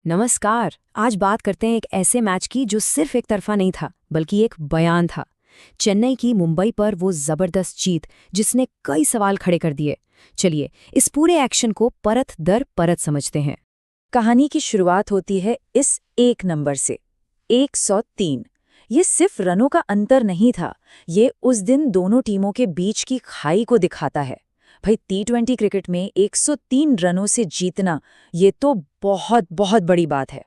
नमस्कार। आज बात करते हैं एक ऐसे मैच की जो सिर्फ एक तरफा नहीं था बल्कि एक बयान था। चेन्नई की मुंबई पर वो जबरदस्त जीत जिसने कई सवाल खड़े कर दिए। चलिए इस पूरे एक्शन को परत दर परत समझते हैं। कहानी की शुरुआत होती है इस एक नंबर से 103। ये सिर्फ रनों का अंतर नहीं था, ये उस दिन दोनों टीमों के बीच की खाई को दिखाता है। भाई टी20 क्रिकेट में 103 रनों से जीतना, ये तो बहुत बहुत बड़ी बात है।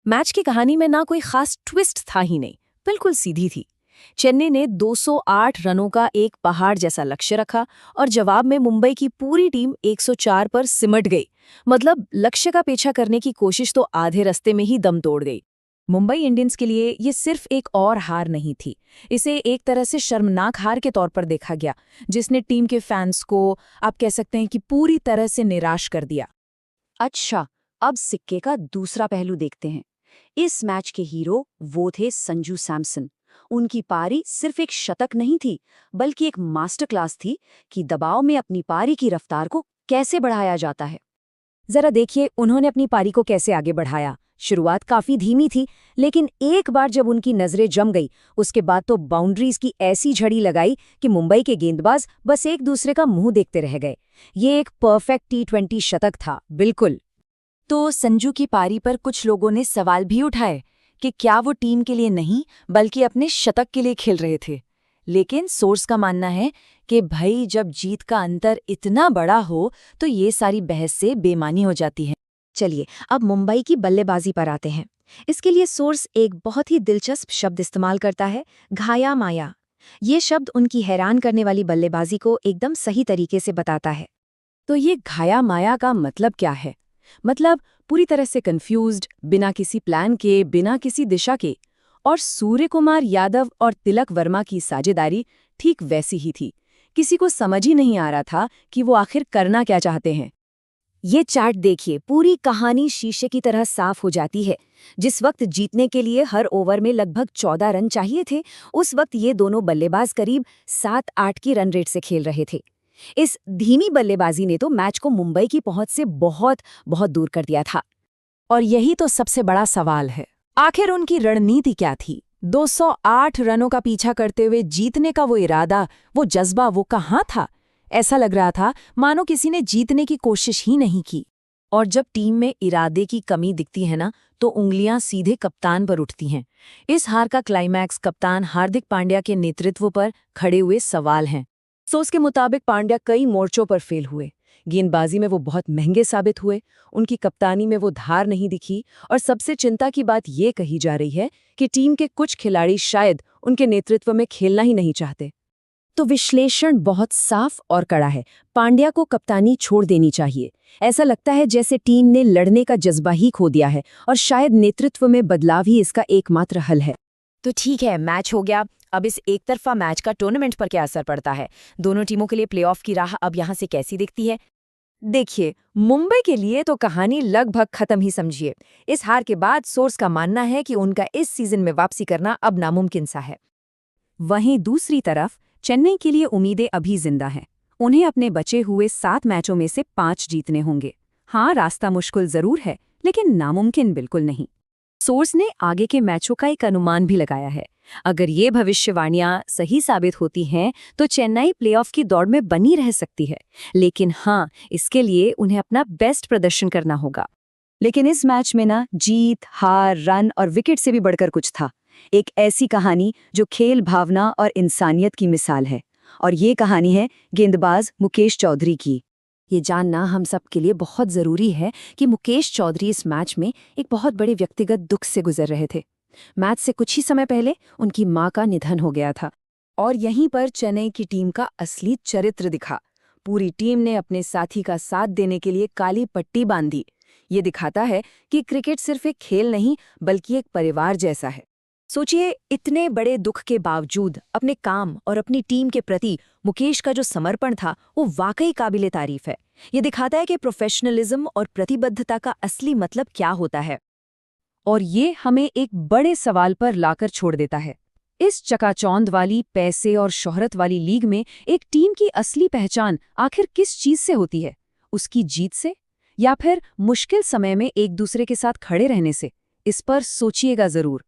मैच की कहानी में ना कोई खास ट्विस्ट था ही नहीं, बिल्कुल सीधी थी। चेन्नई ने 208 रनों का एक पहाड़ जैसा लक्ष्य रखा और जवाब में मुंबई की पूरी टीम 104 पर सिमट गई। मतलब लक्ष्य का पीछा करने की कोशिश तो आधे रास्ते में ही दम तोड़ गई। मुंबई इंडियंस के लिए ये सिर्फ एक और हार नहीं थी, इसे एक तरह से शर्मनाक हार के तौर पर देखा गया, जिसने टीम के फैंस को, आप कह सकते हैं कि पूरी तरह से निराश कर दिया। अच्छा, अब सिक्के का दूसरा पहलू देखते हैं। इस मैच के हीरो वो थे संजू सैमसन। उनकी पारी सिर्फ एक शतक नहीं थी, बल्कि एक मास्टर क्लास थी कि दबाव में अपनी पारी की रफ्तार को कैसे बढ़ाया जाता है। जरा देखिए उन्होंने अपनी पारी को कैसे आगे बढ़ाया। शुरुआत काफी धीमी थी, लेकिन एक बार जब उनकी नजरें जम गई, उसके बाद तो बाउंड्रीज की ऐसी झड़ी लगाई कि मुंबई के गेंदबाज बस एक दूसरे का मुंह देखते रह गए। ये एक परफेक्ट टी20 शतक था, बिल्कुल। तो संजू की पारी पर कुछ लोगों ने सवाल भी उठाए कि क्या वो टीम के लिए नहीं बल्कि अपने शतक के लिए खेल रहे थे। लेकिन सोर्स का मानना है कि भाई जब जीत का अंतर इतना बड़ा हो तो ये सारी बहस से बेमानी हो जाती है। चलिए अब मुंबई की बल्लेबाजी पर आते हैं। इसके लिए सोर्स एक बहुत ही दिलचस्प शब्द इस्तेमाल करता है, घाया माया। ये शब्द उनकी हैरान करने वाली बल्लेबाजी को एकदम सही तरीके से बताता है। तो ये घाया माया का मतलब क्या है? मतलब पूरी तरह से कंफ्यूज्ड, बिना किसी प्लान के, बिना किसी दिशा के। और सूर्य कुमार यादव और तिलक वर्मा की साझेदारी ठीक वैसी ही थी। किसी को समझ ही नहीं आ रहा था कि वो आखिर करना क्या चाहते हैं। ये चार्ट देखिए, पूरी कहानी शीशे की तरह साफ हो जाती है। जिस वक्त जीतने के लिए हर ओवर में लगभग 14 रन चाहिए थे, उस वक्त ये दोनों बल्लेबाज करीब 7-8 की रन रेट से खेल रहे थे। इस धीमी बल्लेबाजी ने तो मैच को मुंबई की पहुंच से बहुत बहुत दूर कर दिया था। और यही तो सबसे बड़ा सवाल है, आखिर उनकी रणनीति क्या थी? 208 रनों का पीछा करते हुए जीतने का वो इरादा, वो जज्बा, वो कहाँ था? ऐसा लग रहा था मानो किसी ने जीतने की कोशिश ही नहीं की। और जब टीम में इरादे की कमी दिखती है ना, तो उंगलियां सीधे कप्तान पर उठती हैं। इस हार का क्लाइमैक्स कप्तान हार्दिक पांड्या के नेतृत्व पर खड़े हुए सवाल हैं। सोर्स के मुताबिक पांड्या कई मोर्चों पर फेल हुए। गेंदबाजी में वो बहुत महंगे साबित हुए, उनकी कप्तानी में वो धार नहीं दिखी, और सबसे चिंता की बात ये कही जा रही है कि टीम के कुछ खिलाड़ी शायद उनके नेतृत्व में खेलना ही नहीं चाहते। तो विश्लेषण बहुत साफ और कड़ा है। पांड्या को कप्तानी छोड़ देनी चाहिए। ऐसा लगता है जैसे टीम ने लड़ने का जज्बा ही खो दिया है, और शायद नेतृत्व में बदलाव ही इसका एकमात्र हल है। तो ठीक है, मैच हो गया। अब इस एक तरफा मैच का टूर्नामेंट पर क्या असर पड़ता है? दोनों टीमों के लिए प्लेऑफ की राह अब यहाँ से कैसी दिखती है? देखिए, मुंबई के लिए तो कहानी लगभग खत्म ही समझिए। इस हार के बाद सोर्स का मानना है कि उनका इस सीजन में वापसी करना अब नामुमकिन सा है। वहीं दूसरी तरफ चेन्नई के लिए उम्मीदें अभी जिंदा हैं। उन्हें अपने बचे हुए 7 मैचों में से 5 जीतने होंगे। हाँ, रास्ता मुश्किल जरूर है, लेकिन नामुमकिन बिल्कुल नहीं। सोर्स ने आगे के मैचों का एक अनुमान भी लगाया है। अगर ये भविष्यवाणियां सही साबित होती हैं तो चेन्नई प्लेऑफ की दौड़ में बनी रह सकती है। लेकिन हाँ, इसके लिए उन्हें अपना बेस्ट प्रदर्शन करना होगा। लेकिन इस मैच में ना जीत, हार, रन और विकेट से भी बढ़कर कुछ था। एक ऐसी कहानी जो खेल भावना और इंसानियत की मिसाल है। और ये कहानी है गेंदबाज मुकेश चौधरी की। ये जानना हम सब के लिए बहुत ज़रूरी है कि मुकेश चौधरी इस मैच में एक बहुत बड़े व्यक्तिगत दुख से गुजर रहे थे। मैच से कुछ ही समय पहले उनकी मां का निधन हो गया था। और यहीं पर चेन्नई की टीम का असली चरित्र दिखा। पूरी टीम ने अपने साथी का साथ देने के लिए काली पट्टी बांधी। ये दिखाता है कि क्रिकेट सिर्फ एक खेल नहीं बल्कि एक परिवार जैसा है। सोचिए, इतने बड़े दुख के बावजूद अपने काम और अपनी टीम के प्रति मुकेश का जो समर्पण था वो वाकई काबिले तारीफ है। ये दिखाता है कि प्रोफेशनलिज्म और प्रतिबद्धता का असली मतलब क्या होता है। और ये हमें एक बड़े सवाल पर लाकर छोड़ देता है। इस चकाचौंध वाली, पैसे और शोहरत वाली लीग में एक टीम की असली पहचान आखिर किस चीज से होती है? उसकी जीत से, या फिर मुश्किल समय में एक दूसरे के साथ खड़े रहने से? इस पर सोचिएगा जरूर।